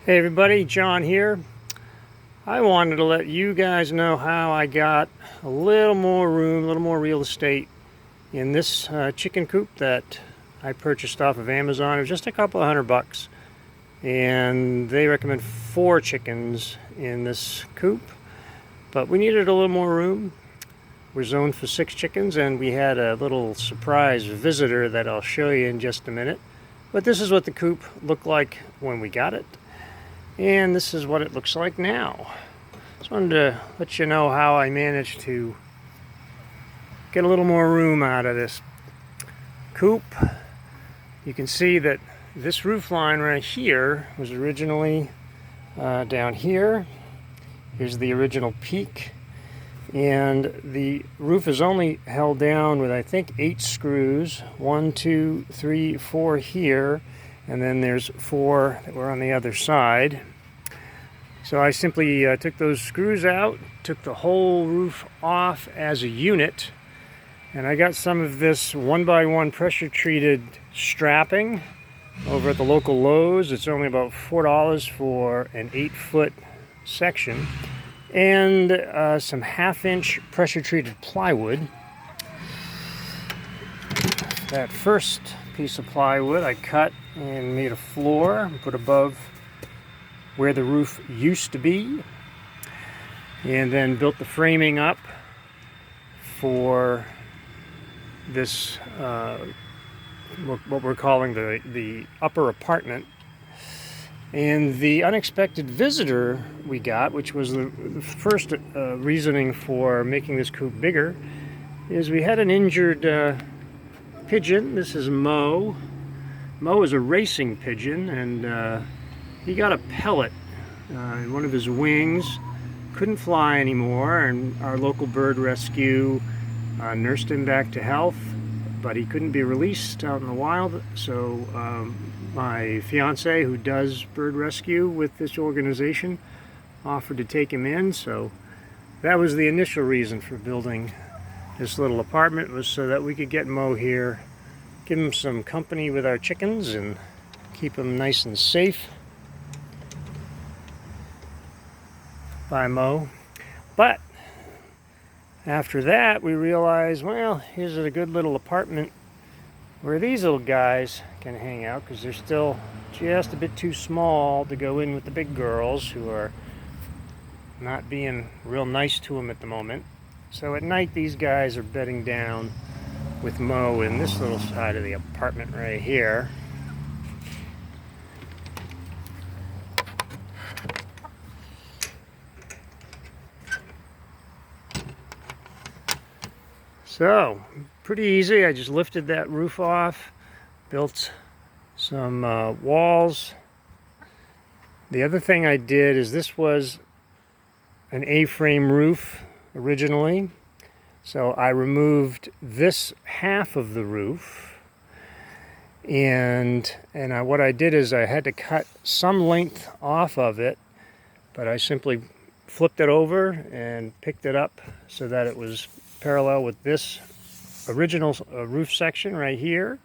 Hey everybody, John here. I wanted to let you guys know how I got a little more room, a little more real estate in this chicken coop that I purchased off of Amazon. It was just a couple of $100, and they recommend 4 chickens in this coop, but we needed a little more room. We're zoned for 6 chickens, and we had a little surprise visitor that I'll show you in just a minute. But this is what the coop looked like when we got it. And this is what it looks like now. Just wanted to let you know how I managed to get a little more room out of this coop. You can see that this roof line right here was originally down here. Here's the original peak. And the roof is only held down with, I think, 8 screws. 1, 2, 3, 4 here. And then there's 4 that were on the other side. So I simply took those screws out, took the whole roof off as a unit, and I got some of this 1x1 pressure treated strapping over at the local Lowe's. It's only about $4 for an 8-foot section, and some 1/2-inch pressure treated plywood. That first piece of plywood I cut and made a floor, put above where the roof used to be, and then built the framing up for this what we're calling the upper apartment. And the unexpected visitor we got, which was the first reasoning for making this coop bigger, is we had an injured pigeon. This is Mo. Mo is a racing pigeon, and he got a pellet in one of his wings, couldn't fly anymore, and our local bird rescue nursed him back to health, but he couldn't be released out in the wild. So my fiance, who does bird rescue with this organization, offered to take him in. So that was the initial reason for building this little apartment, was so that we could get Mo here, give him some company with our chickens, and keep him nice and safe. By Mo. But after that we realized, well, here's a good little apartment where these little guys can hang out, because they're still just a bit too small to go in with the big girls, who are not being real nice to them at the moment. So at night these guys are bedding down with Mo in this little side of the apartment right here. So, pretty easy. I just lifted that roof off, built some walls. The other thing I did is, this was an A-frame roof originally, so I removed this half of the roof, and what I did is I had to cut some length off of it, but I simply flipped it over and picked it up so that it was parallel with this original roof section right here,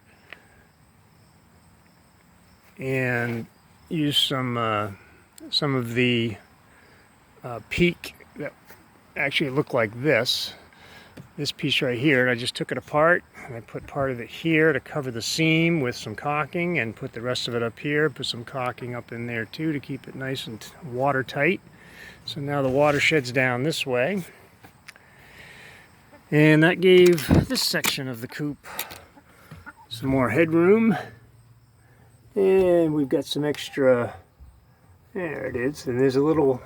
and use some of the peak that actually looked like this piece right here. And I just took it apart and I put part of it here to cover the seam with some caulking, and put the rest of it up here, put some caulking up in there too to keep it nice and watertight. So now the water sheds down this way. And that gave this section of the coop some more headroom. And we've got some extra, there it is. And there's a little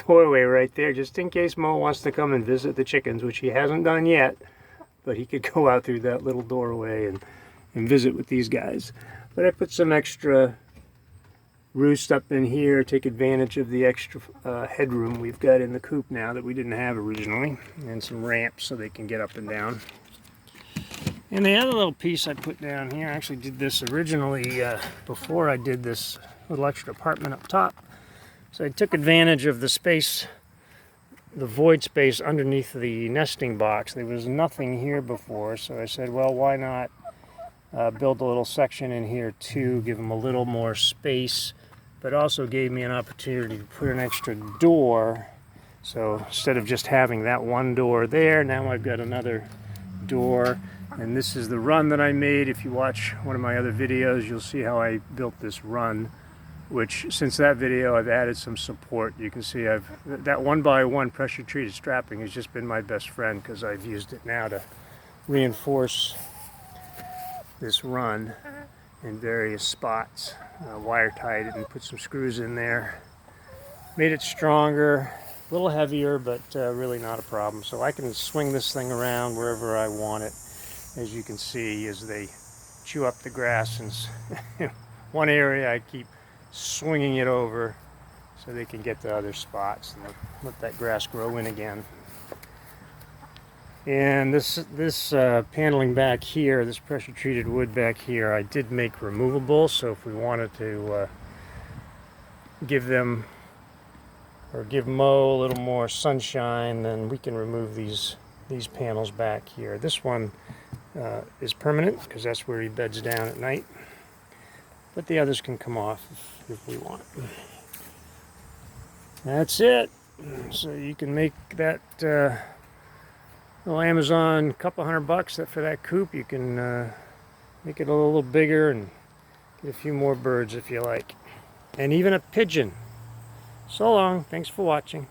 doorway right there, just in case Mo wants to come and visit the chickens, which he hasn't done yet. But he could go out through that little doorway and visit with these guys. But I put some extra roost up in here, take advantage of the extra headroom we've got in the coop now that we didn't have originally, and some ramps so they can get up and down. And the other little piece I put down here, I actually did this originally before I did this little extra apartment up top. So I took advantage of the space, the void space underneath the nesting box. There was nothing here before, so I said, well, why not build a little section in here too, give them a little more space but also gave me an opportunity to put an extra door. So instead of just having that one door there, now I've got another door. And this is the run that I made. If you watch one of my other videos, you'll see how I built this run, which since that video I've added some support. You can see that 1x1 pressure treated strapping has just been my best friend, because I've used it now to reinforce this run in various spots. Wire tied it and put some screws in there. Made it stronger, a little heavier, but really not a problem. So I can swing this thing around wherever I want it, as you can see as they chew up the grass. And one area I keep swinging it over so they can get to other spots and let that grass grow in again. And this paneling back here, this pressure treated wood back here, I did make removable, so if we wanted to give Mo a little more sunshine, then we can remove these panels back here. This one is permanent, because that's where he beds down at night, but the others can come off if we want. That's it. So you can make that little Amazon couple $100 for that coop. You can make it a little bigger and get a few more birds if you like, and even a pigeon. So long. Thanks for watching.